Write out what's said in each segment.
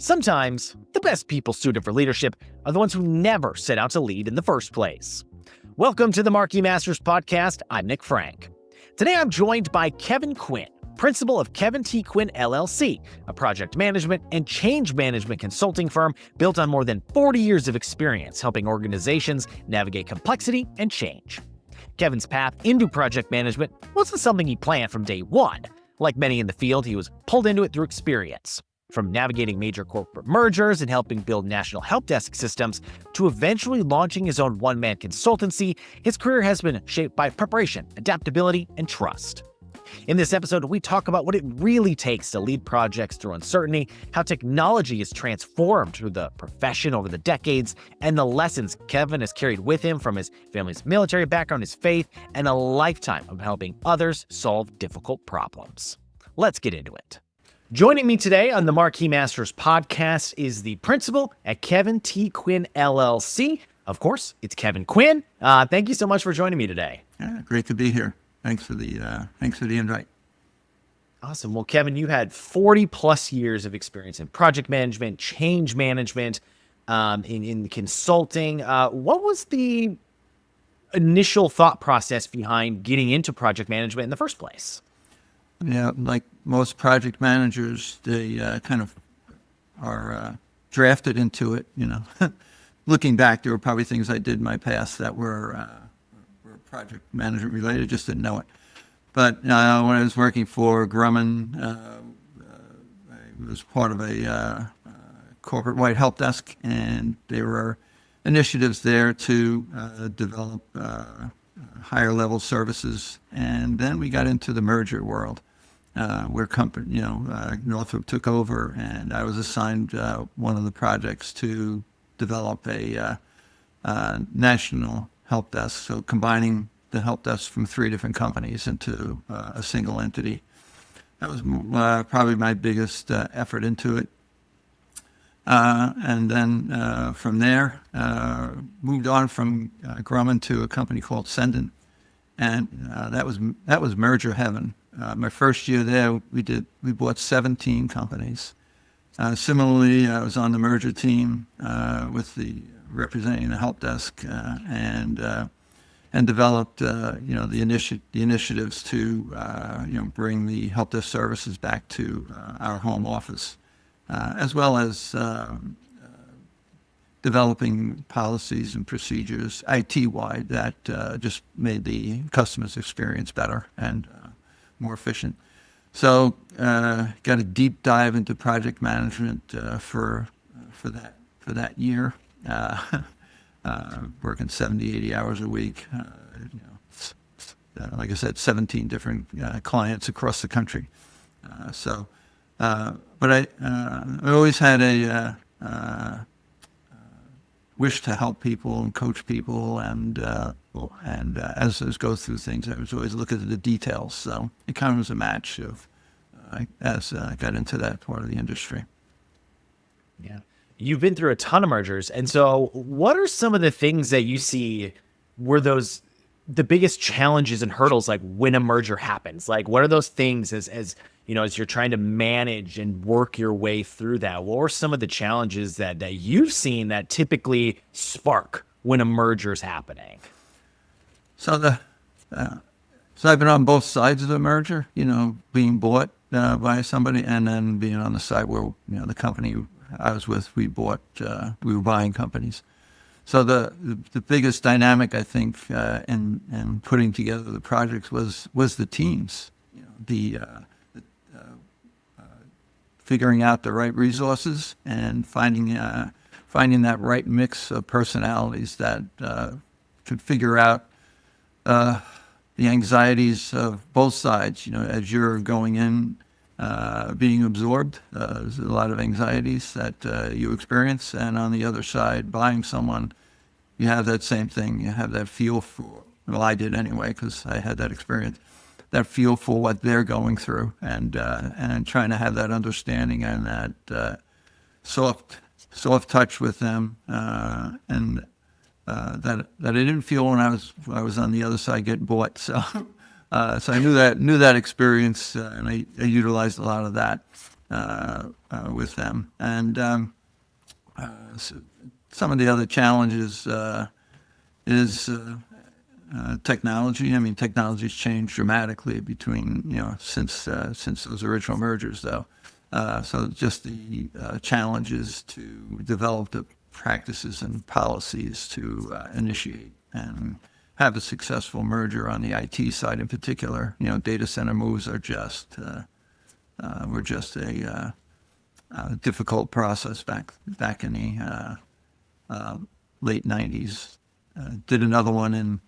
Sometimes, the best people suited for leadership are the ones who never set out to lead in the first place. Welcome to the Marquis Masters podcast. I'm Nick Franck. Today I'm joined by Kevin Quinn, principal of Quinn LLC, a project management and change management consulting firm built on more than 40 years of experience helping organizations navigate complexity and change. Kevin's path into project management wasn't something he planned from day one. Like many in the field, he was pulled into it through experience. From navigating major corporate mergers and helping build national help desk systems to eventually launching his own one-man consultancy, his career has been shaped by preparation, adaptability, and trust. In this episode, we talk about what it really takes to lead projects through uncertainty, how technology has transformed through the profession over the decades, and the lessons Kevin has carried with him from his family's military background, his faith, and a lifetime of helping others solve difficult problems. Let's get into it. Joining me today on the Marquis Masters podcast is the principal at Quinn LLC. Of course, it's Kevin Quinn. Thank you so much for joining me today. Yeah, great to be here. Thanks for the invite. Awesome. Well, Kevin, you had 40 plus years of experience in project management, change management, in consulting. What was the initial thought process behind getting into project management in the first place? Yeah, like most project managers, they kind of are drafted into it. You know, looking back, there were probably things I did in my past that were project management related, just didn't know it. But when I was working for Grumman, I was part of a corporate-wide help desk, and there were initiatives there to develop higher-level services. And then we got into the merger world, where Northrop took over, and I was assigned one of the projects to develop a national help desk, so combining the help desk from three different companies into a single entity. That was probably my biggest effort into it. And then from there, moved on from Grumman to a company called Sendon, and that was merger heaven. My first year there, we bought 17 companies. Similarly, I was on the merger team representing the help desk, and developed the initiatives to bring the help desk services back to our home office, as well as developing policies and procedures IT-wide that just made the customer's experience better and more efficient. So got a deep dive into project management for that year. Working 70, 80 hours a week, like I said, 17 different clients across the country. But I always had a wish to help people and coach people, and as I go through things, I was always looking at the details. So it kind of was a match as I got into that part of the industry. Yeah. You've been through a ton of mergers. And so what are some of the things that you see were the biggest challenges and hurdles, like when a merger happens? Like, what are those things as you're trying to manage and work your way through that? What are some of the challenges that you've seen that typically spark when a merger is happening? So I've been on both sides of the merger, being bought by somebody, and then being on the side where, the company I was with, we were buying companies. So the biggest dynamic, I think, in putting together the projects was the teams, figuring out the right resources and finding that right mix of personalities that could figure out the anxieties of both sides. As you're going in, being absorbed, there's a lot of anxieties that you experience, and on the other side, buying someone, you have that same thing. You have that feel for, well, I did anyway, because I had that experience, that feel for what they're going through, and trying to have that understanding and that soft touch with them, and that I didn't feel when I was on the other side getting bought. So I knew that experience, and I utilized a lot of that. with them. And so some of the other challenges is technology. I mean, technology's changed dramatically between, since those original mergers, though. So just the challenges to develop the practices and policies to initiate and have a successful merger on the IT side in particular. Data center moves are were just a difficult process back in the late 90s. Did another one in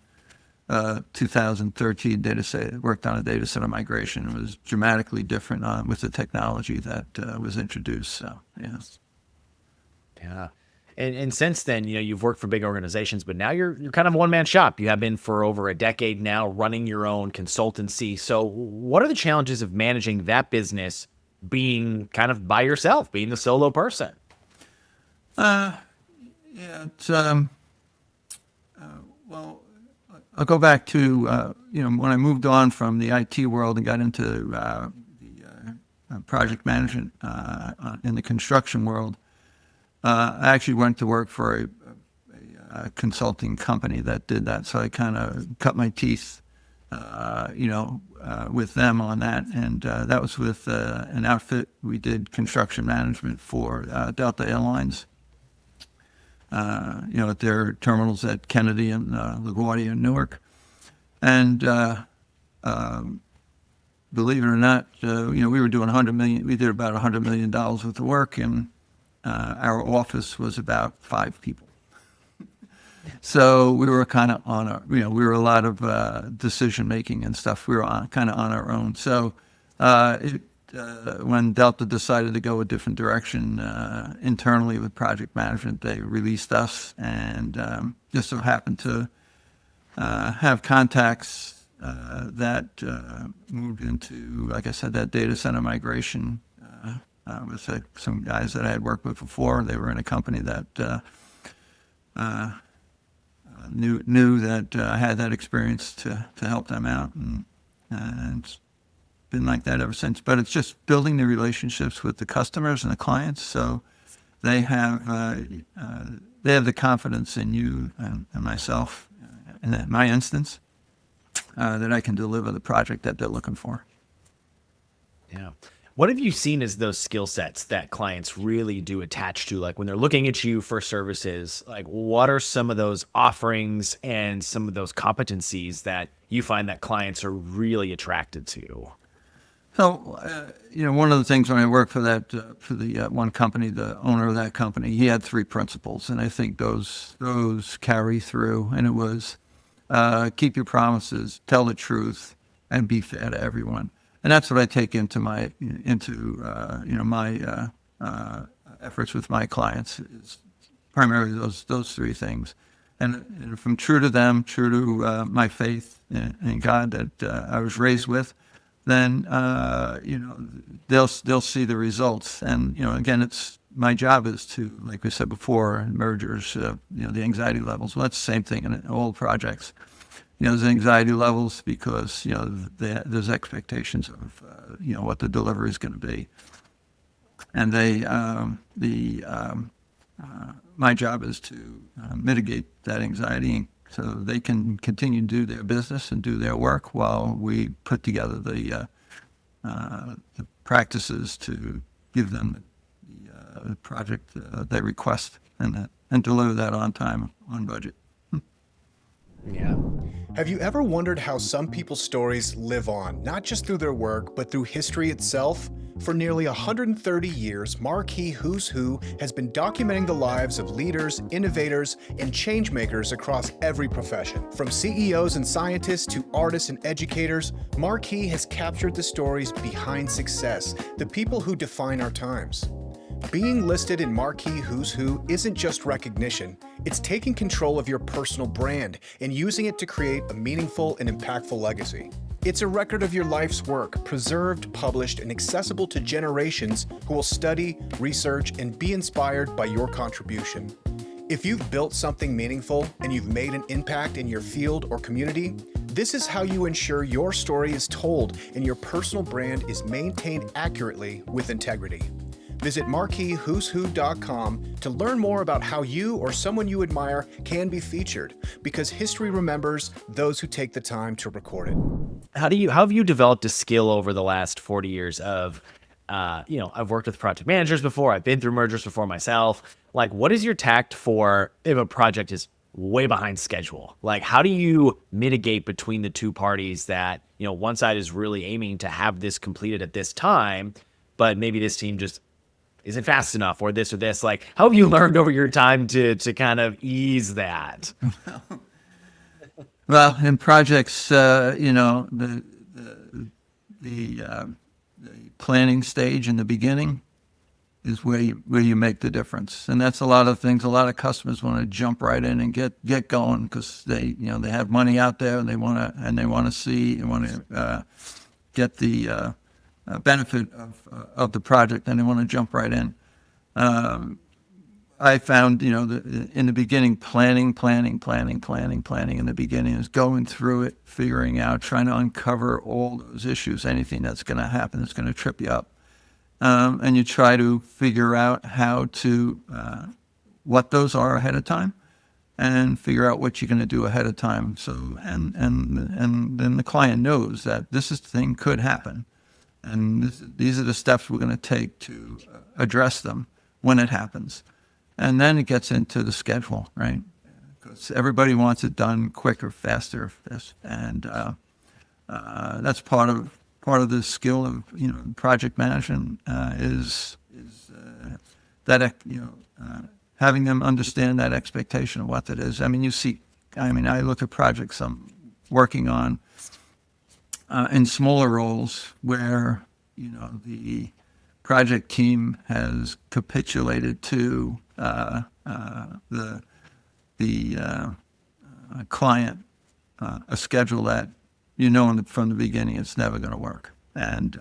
2013. Worked on a data center migration. It was dramatically different with the technology that was introduced. So yes. Yeah. And since then, you've worked for big organizations, but now you're kind of a one-man shop. You have been for over a decade now, running your own consultancy. So what are the challenges of managing that business being kind of by yourself, being the solo person? Yeah, it's, well, I'll go back to, when I moved on from the IT world and got into the project management in the construction world. I actually went to work for a consulting company that did that. So I kind of cut my teeth, with them on that. And that was with an outfit. We did construction management for Delta Airlines, at their terminals at Kennedy and LaGuardia and Newark. And believe it or not, we were doing we did about $100 million worth of work, and our office was about 5 people. So we were kind of we were a lot of decision making and stuff. We were kind of on our own. So when Delta decided to go a different direction internally with project management, they released us, and just so happened to have contacts that moved into, like I said, that data center migration. With some guys that I had worked with before. They were in a company that knew that I had that experience to help them out, and it's been like that ever since. But it's just building the relationships with the customers and the clients, so they have the confidence in you and myself, in my instance, that I can deliver the project that they're looking for. Yeah. What have you seen as those skill sets that clients really do attach to? Like when they're looking at you for services, like what are some of those offerings and some of those competencies that you find that clients are really attracted to? So, one of the things when I worked for the one company, the owner of that company, he had 3 principles, and I think those carry through. And it was keep your promises, tell the truth, and be fair to everyone. And that's what I take into my efforts with my clients, is primarily those 3 things. And if I'm true to them, true to my faith in God that I was raised with, then they'll see the results. And again, it's my job is to, like we said before, in mergers, the anxiety levels. Well, that's the same thing in all projects. There's anxiety levels because there's expectations of what the delivery is going to be, and my job is to mitigate that anxiety so they can continue to do their business and do their work while we put together the practices to give them the project they request and deliver that on time, on budget. Yeah. Have you ever wondered how some people's stories live on, not just through their work, but through history itself? For nearly 130 years, Marquis Who's Who has been documenting the lives of leaders, innovators, and changemakers across every profession. From CEOs and scientists to artists and educators, Marquis has captured the stories behind success, the people who define our times. Being listed in Marquis Who's Who isn't just recognition, it's taking control of your personal brand and using it to create a meaningful and impactful legacy. It's a record of your life's work, preserved, published, and accessible to generations who will study, research, and be inspired by your contribution. If you've built something meaningful and you've made an impact in your field or community, This is how you ensure your story is told and your personal brand is maintained accurately with integrity. Visit MarquisWho'sWho.com to learn more about how you or someone you admire can be featured, because history remembers those who take the time to record it. How have you developed a skill over the last 40 years of, I've worked with project managers before, I've been through mergers before myself. Like, what is your tact for if a project is way behind schedule? Like, how do you mitigate between the two parties that, one side is really aiming to have this completed at this time, but maybe this team just isn't fast enough, or this or this? Like, how have you learned over your time to kind of ease that? Well, in projects, the planning stage in the beginning is where you make the difference, and that's a lot of things. A lot of customers want to jump right in and get going because they have money out there and they want to get the benefit of the project, and they want to jump right in. I found, in the beginning, planning in the beginning is going through it, figuring out, trying to uncover all those issues, anything that's going to happen that's going to trip you up. And you try to figure out how to, what those are ahead of time, and figure out what you're going to do ahead of time. So, and then the client knows that this thing could happen. And these are the steps we're going to take to address them when it happens. And then it gets into the schedule, right? Because everybody wants it done quicker, faster, and that's part of the skill of project management is that having them understand that expectation of what that is. I I look at projects I'm working on in smaller roles where the project team has capitulated to the client a schedule that from the beginning it's never going to work. And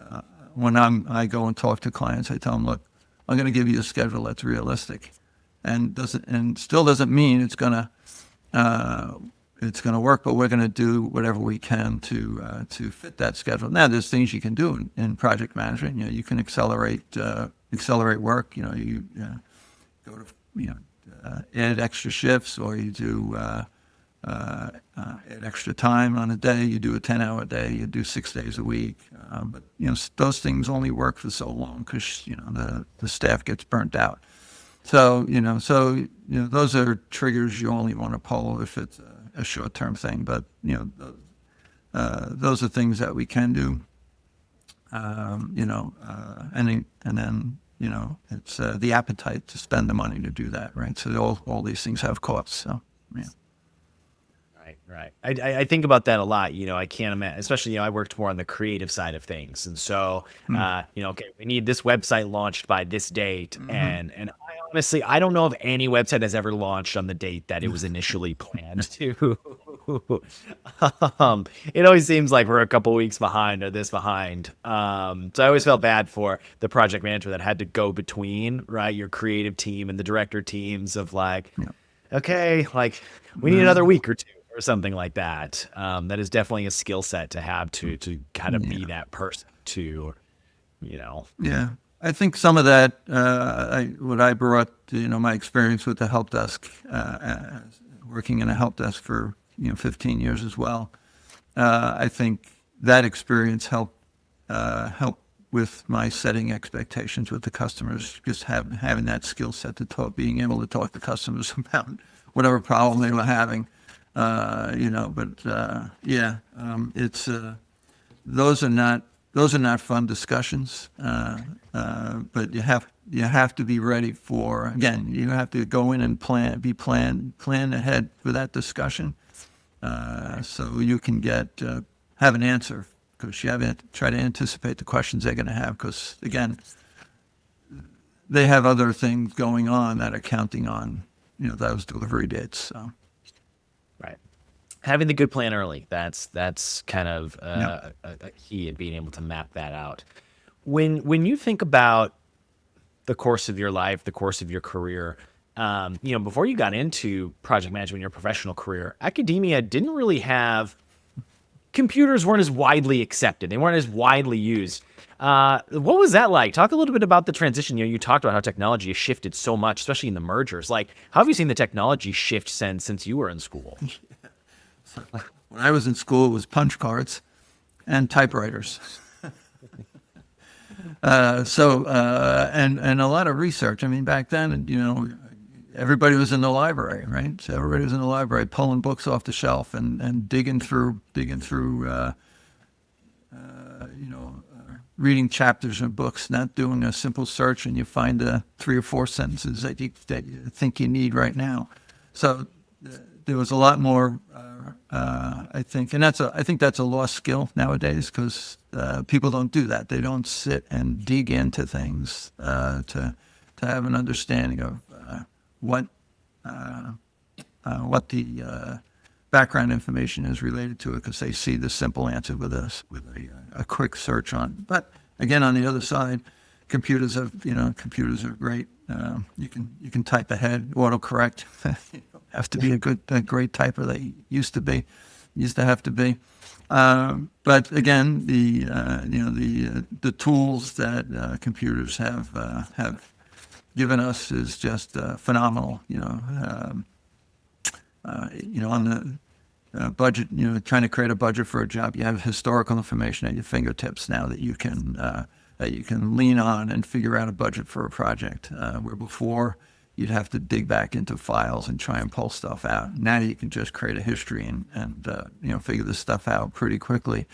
when I go and talk to clients, I tell them, look, I'm going to give you a schedule that's realistic, and still doesn't mean it's going to work, but we're going to do whatever we can to fit that schedule. Now, there's things you can do in project management. You can accelerate work. You go to add extra shifts, or you do add extra time on a day. You do a 10-hour day. You do 6 days a week. But those things only work for so long because the staff gets burnt out. So those are triggers you only want to pull if it's a short-term thing. But those are things that we can do. And then it's the appetite to spend the money to do that, right? So all these things have costs. So yeah. Right. I think about that a lot. I can't imagine, especially, I worked more on the creative side of things. And so, okay, we need this website launched by this date. Mm-hmm. And I don't know if any website has ever launched on the date that it was initially planned to. It always seems like we're a couple weeks behind or this behind. So I always felt bad for the project manager that had to go between, right, your creative team and the director teams of okay, we need another week or two, or something like that. That is definitely a skill set to have to kind of be that person to, Yeah, I think some of that, what I brought, my experience with the help desk, working in a help desk for 15 years as well. I think that experience helped with my setting expectations with the customers. Just having that skill set to being able to talk to customers about whatever problem they were having. It's those are not fun discussions. But you have to be ready for, again, you have to go in and plan ahead for that discussion, so you can have an answer, because you have to try to anticipate the questions they're going to have, because again, they have other things going on that are counting on those delivery dates. So. Right. Having the good plan early, that's kind of a key in being able to map that out. When you think about the course of your life, the course of your career, before you got into project management in your professional career, academia didn't really have computers weren't as widely accepted. They weren't as widely used. What was that like? Talk a little bit about the transition. You talked about how technology has shifted so much, especially in the mergers. Like, how have you seen the technology shift since you were in school? When I was in school, it was punch cards and typewriters. And a lot of research. I mean, back then, everybody was in the library, right? So everybody was in the library pulling books off the shelf and digging through, reading chapters of books, not doing a simple search and you find 3 or 4 sentences that you think you need right now. So there was a lot more, I think, and I think that's a lost skill nowadays because people don't do that. They don't sit and dig into things to have an understanding of what the background information is related to it, because they see the simple answer with a quick search on. But again, on the other side, computers are great. You can type ahead, autocorrect. You don't have to be a great typer that you used to have to be. But again, the tools that computers have given us is just phenomenal. On the budget, trying to create a budget for a job, you have historical information at your fingertips now that you can lean on and figure out a budget for a project. Where before you'd have to dig back into files and try and pull stuff out. Now you can just create a history and figure this stuff out pretty quickly.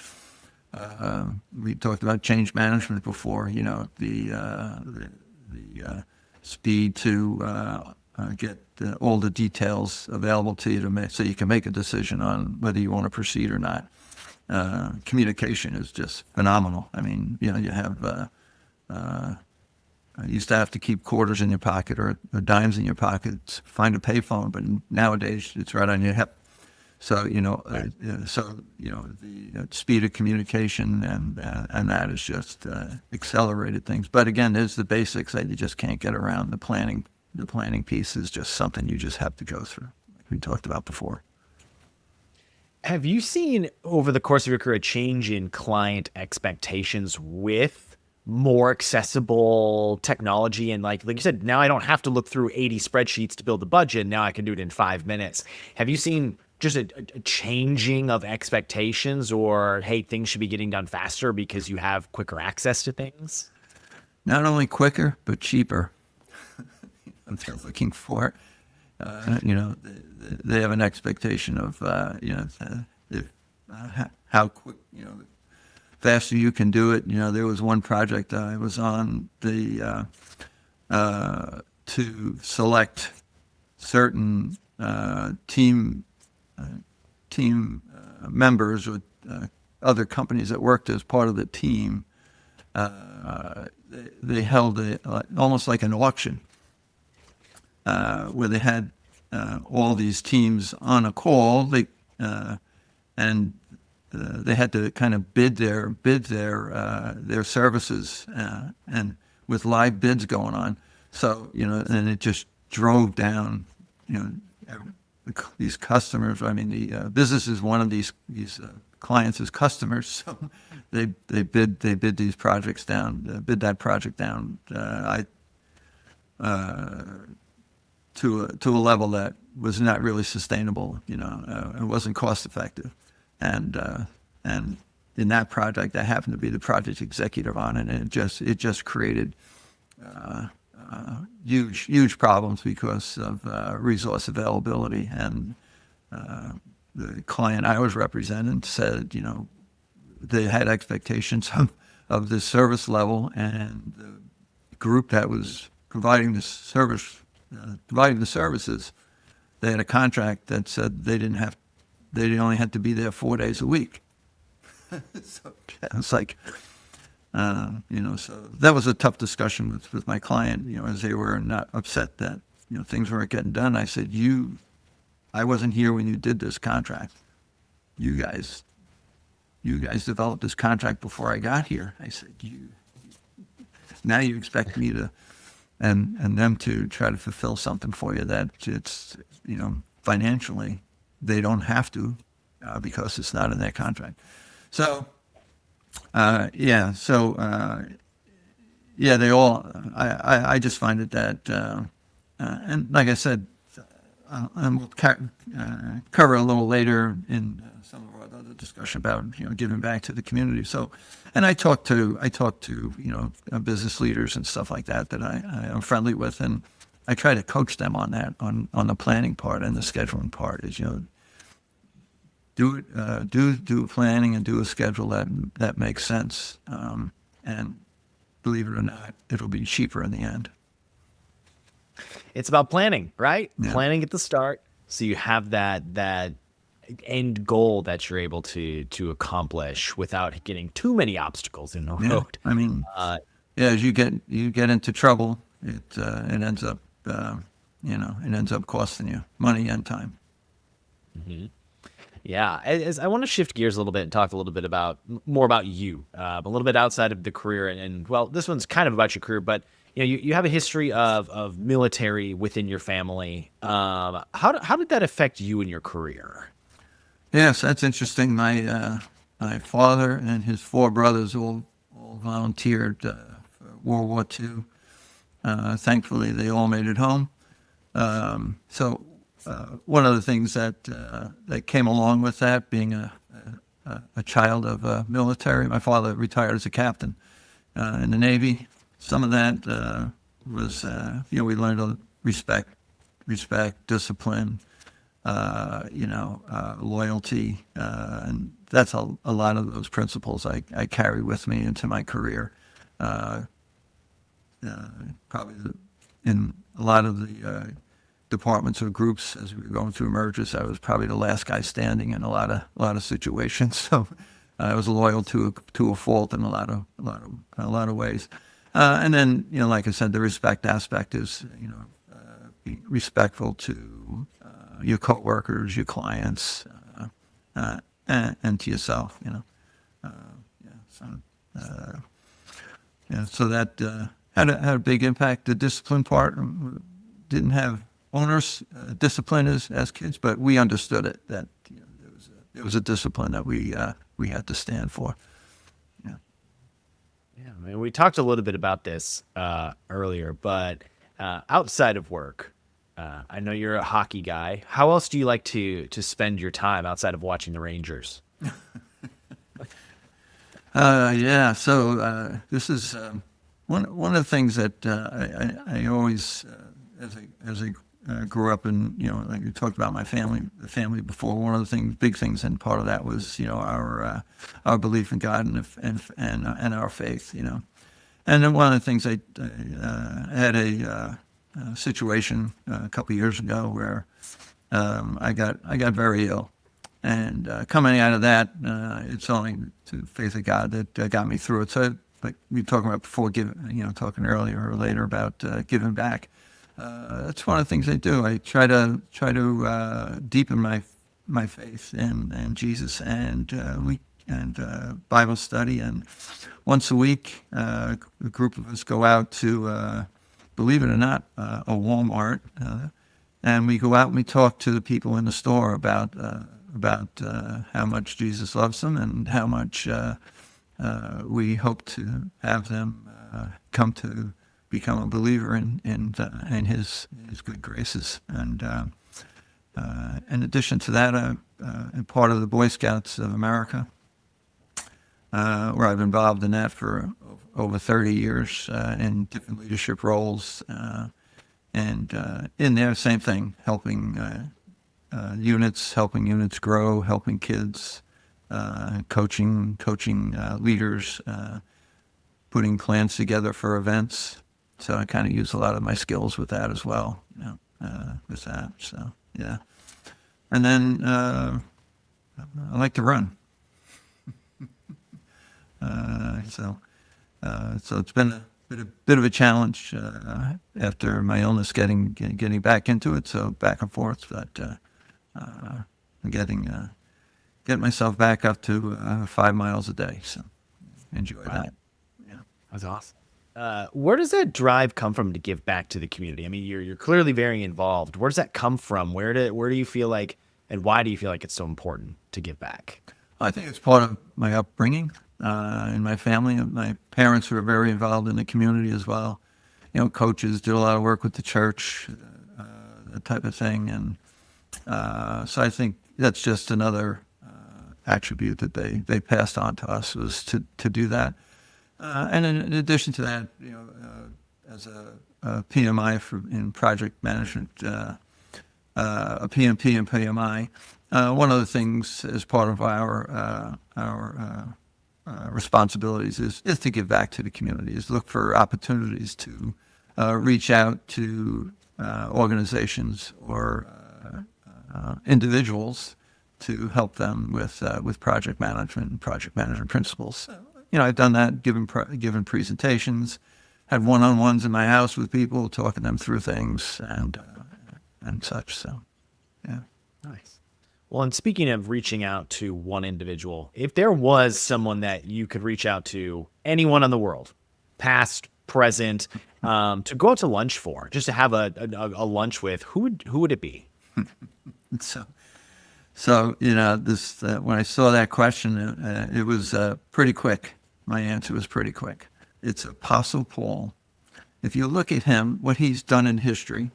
We talked about change management before. The speed to get all the details available to you so you can make a decision on whether you want to proceed or not. Communication is just phenomenal. I mean, you have you used to have to keep quarters in your pocket or dimes in your pocket, find a payphone, but nowadays it's right on your hip. So the speed of communication and that has just accelerated things. But again, there's the basics that you just can't get around. The planning piece is just something you just have to go through, like we talked about before. Have you seen over the course of your career a change in client expectations with more accessible technology? And like you said, now I don't have to look through 80 spreadsheets to build a budget. Now I can do it in 5 minutes. Have you seen just a changing of expectations, or, hey, things should be getting done faster because you have quicker access to things? Not only quicker, but cheaper. They're looking for, they have an expectation of, how quick, faster you can do it. There was one project I was on to select certain team members with other companies that worked as part of the team. They held almost like an auction where they had all these teams on a call. They had to kind of bid their services and with live bids going on. So and it just drove down these customers. I mean, the business is one of these clients as customers, so they bid these projects down, bid that project down. To a level that was not really sustainable. It wasn't cost effective, and in that project, I happened to be the project executive on it, and it just created huge problems because of resource availability. And the client I was representing said, they had expectations of this service level, and the group that was providing the services, they had a contract that said they only had to be there 4 days a week. So it's like, so that was a tough discussion with my client, as they were not upset that, things weren't getting done. I said, I wasn't here when you did this contract. You guys developed this contract before I got here. I said, now you expect me to, and them to try to fulfill something for you that it's, financially, they don't have to, because it's not in their contract. So, yeah. So, yeah, they all. I just find it that, and like I said, and we'll cover a little later in some of our other discussion about giving back to the community. So, and I talk to business leaders and stuff like that I am friendly with, and I try to coach them on that on the planning part and the scheduling part. Is do planning and do a schedule that makes sense, and believe it or not, it'll be cheaper in the end. It's about planning, right? Yeah. Planning at the start, so you have that end goal that you're able to accomplish without getting too many obstacles in the road. I mean, as you get into trouble, it ends up costing you money and time. Mm-hmm. Yeah, as I want to shift gears a little bit and talk a little bit more about you, a little bit outside of the career, and well, this one's kind of about your career, but you have a history of military within your family. How did that affect you in your career? Yes, that's interesting. My father and his 4 brothers all volunteered for World War II. Thankfully, they all made it home. So one of the things that came along with that, being a child of military, my father retired as a captain in the Navy. Some of that was, we learned to respect, discipline, loyalty, and that's a lot of those principles I carry with me into my career. Probably in a lot of the departments or groups as we were going through mergers, I was probably the last guy standing in a lot of situations. So I was loyal to a fault in a lot of ways. And then, like I said, the respect aspect is, be respectful to your coworkers, your clients, and to yourself. So that had a big impact. The discipline part didn't have onerous discipline as kids, but we understood it, that there was a discipline that we had to stand for. Yeah, I mean, we talked a little bit about this earlier, but outside of work, I know you're a hockey guy. How else do you like to spend your time outside of watching the Rangers? Yeah, so this is one of the things that I always, as I grew up in, like you talked about the family before. One of the big things, and part of that was, our belief in God and our faith, And then one of the things I had a situation a couple of years ago where I got very ill, and coming out of that, it's only the faith of God that got me through it. So, like we were talking about before, talking earlier or later about giving back. That's one of the things I do. I try to deepen my faith in Jesus, and Bible study, and once a week, a group of us go out to, believe it or not, a Walmart, and we go out and we talk to the people in the store about how much Jesus loves them and how much we hope to have them come to become a believer in his good graces. And in addition to that, I'm part of the Boy Scouts of America, where I've been involved in that for over 30 years in different leadership roles. And in there, same thing, helping units grow, helping kids, coaching leaders, putting plans together for events. So I kind of use a lot of my skills with that as well, with that. So, yeah. And then I like to run. So it's been a bit of a challenge after my illness, getting back into it. So back and forth, but getting myself back up to 5 miles a day. So enjoy that. Yeah, That's awesome. Where does that drive come from to give back to the community? I mean, you're clearly very involved. Where does that come from? Where do you feel like And why do you feel like it's so important to give back? I think it's part of my upbringing in my family. My parents were very involved in the community as well. Coaches did a lot of work with the church, that type of thing. And so I think that's just another attribute that they passed on to us, was to do that. And in addition to that, as a PMI in project management, a PMP and PMI, one of the things as part of our responsibilities is to give back to the community, is look for opportunities to reach out to organizations or individuals to help them with project management and project management principles. I've done that, given presentations, had one-on-ones in my house with people, talking them through things and such. So, yeah. Nice. Well, and speaking of reaching out to one individual, if there was someone that you could reach out to, anyone in the world, past, present, to go out to lunch for, just to have a lunch with, who would it be? So this when I saw that question, it was pretty quick. My answer was pretty quick. It's Apostle Paul. If you look at him, what he's done in history,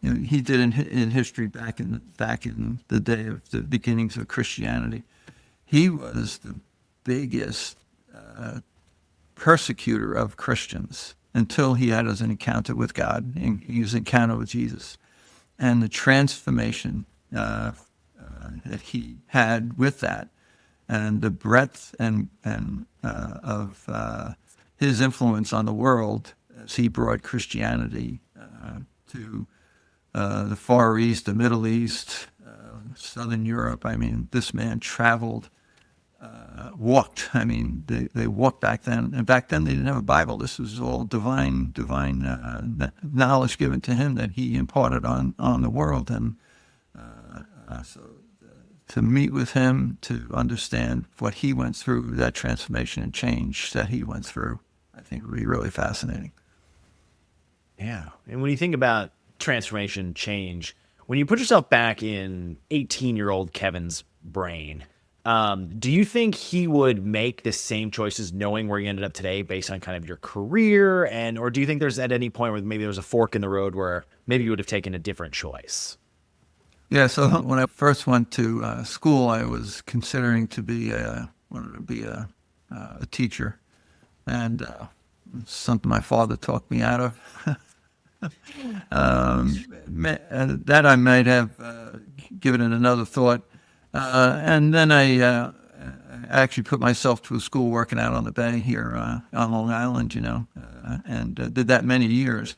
he did in history back in the day of the beginnings of Christianity. He was the biggest persecutor of Christians until he had an encounter with God, and his encounter with Jesus, and the transformation that he had with that, and the breadth and of his influence on the world as he brought Christianity to the Far East, the Middle East, Southern Europe. I mean, this man traveled, walked. I mean, they walked back then. And back then they didn't have a Bible. This was all divine knowledge given to him that he imparted on the world. And so to meet with him, to understand what he went through, that transformation and change that he went through, I think would be really fascinating. Yeah. And when you think about transformation, change, when you put yourself back in 18-year-old Kevin's brain, do you think he would make the same choices knowing where he ended up today based on kind of your career? Or do you think there's at any point where maybe there was a fork in the road where maybe you would have taken a different choice? Yeah, so when I first went to school, I was considering wanted to be a teacher, and something my father talked me out of. That I might have given it another thought, and then I actually put myself to a school working out on the bay here on Long Island, and did that many years,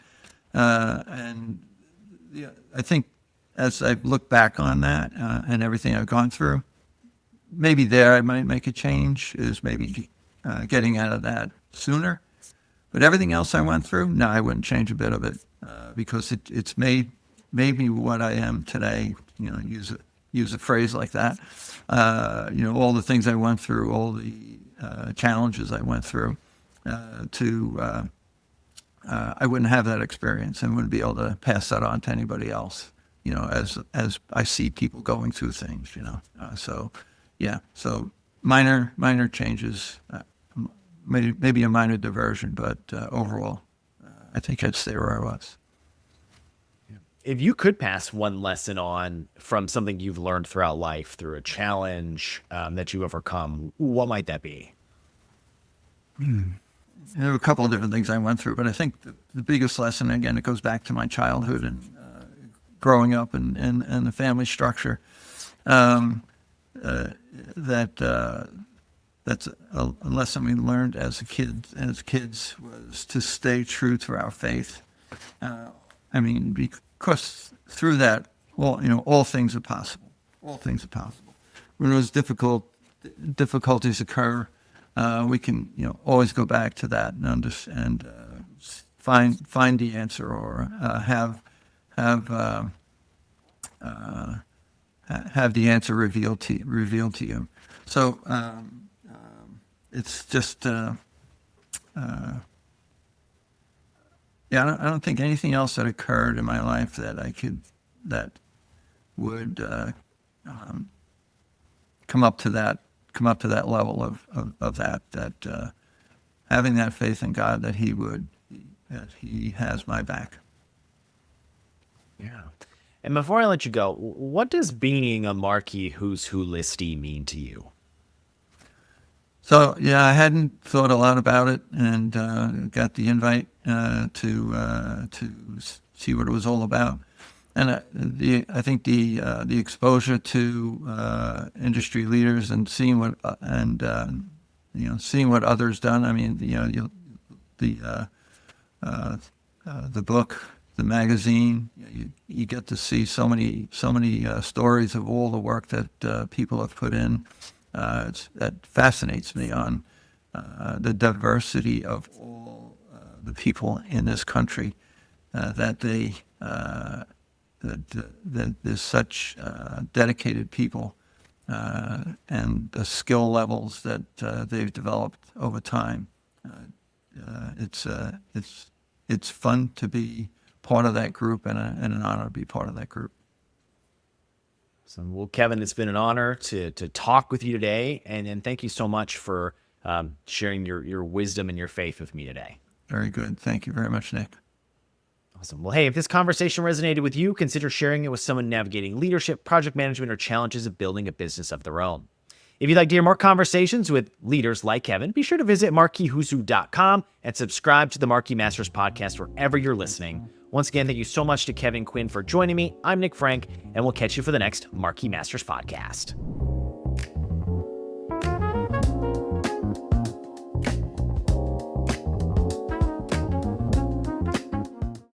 and yeah, I think, as I look back on that and everything I've gone through, maybe there I might make a change, is maybe getting out of that sooner. But everything else I went through, no, I wouldn't change a bit of it, because it's made me what I am today. Use a phrase like that. All the things I went through, all the challenges I went through, I wouldn't have that experience and wouldn't be able to pass that on to anybody else. As I see people going through things, so minor changes, maybe a minor diversion, but overall, I think I'd stay where I was. If you could pass one lesson on from something you've learned throughout life, through a challenge that you overcome, what might that be? There were a couple of different things I went through, but I think the biggest lesson, again, it goes back to my childhood and growing up and the family structure, that's a lesson we learned as kids was to stay true to our faith. Because through that, all things are possible. All things are possible. When those difficulties occur, we can always go back to that and find the answer, or have the answer revealed to you. So it's just I don't think anything else that occurred in my life that would come up to that level of that having that faith in God that He has my back. Yeah. And before I let you go, what does being a Marquis Who's Who listee mean to you? So yeah, I hadn't thought a lot about it, and got the invite to see what it was all about. And I think the exposure to industry leaders and seeing what seeing what others done. I mean, the book, the magazine, you get to see so many stories of all the work that people have put in. That fascinates me on the diversity of all the people in this country. That there's such dedicated people, and the skill levels that they've developed over time. It's fun to be part of that group, and an honor to be part of that group. So, well, Kevin, it's been an honor to talk with you today, and thank you so much for sharing your wisdom and your faith with me today. Very good. Thank you very much, Nick. Awesome. Well, hey, if this conversation resonated with you, consider sharing it with someone navigating leadership, project management, or challenges of building a business of their own. If you'd like to hear more conversations with leaders like Kevin, be sure to visit marquiswho'swho.com and subscribe to the Marquis Masters podcast wherever you're listening. Once again, thank you so much to Kevin Quinn for joining me. I'm Nick Franck, and we'll catch you for the next Marquis Masters podcast.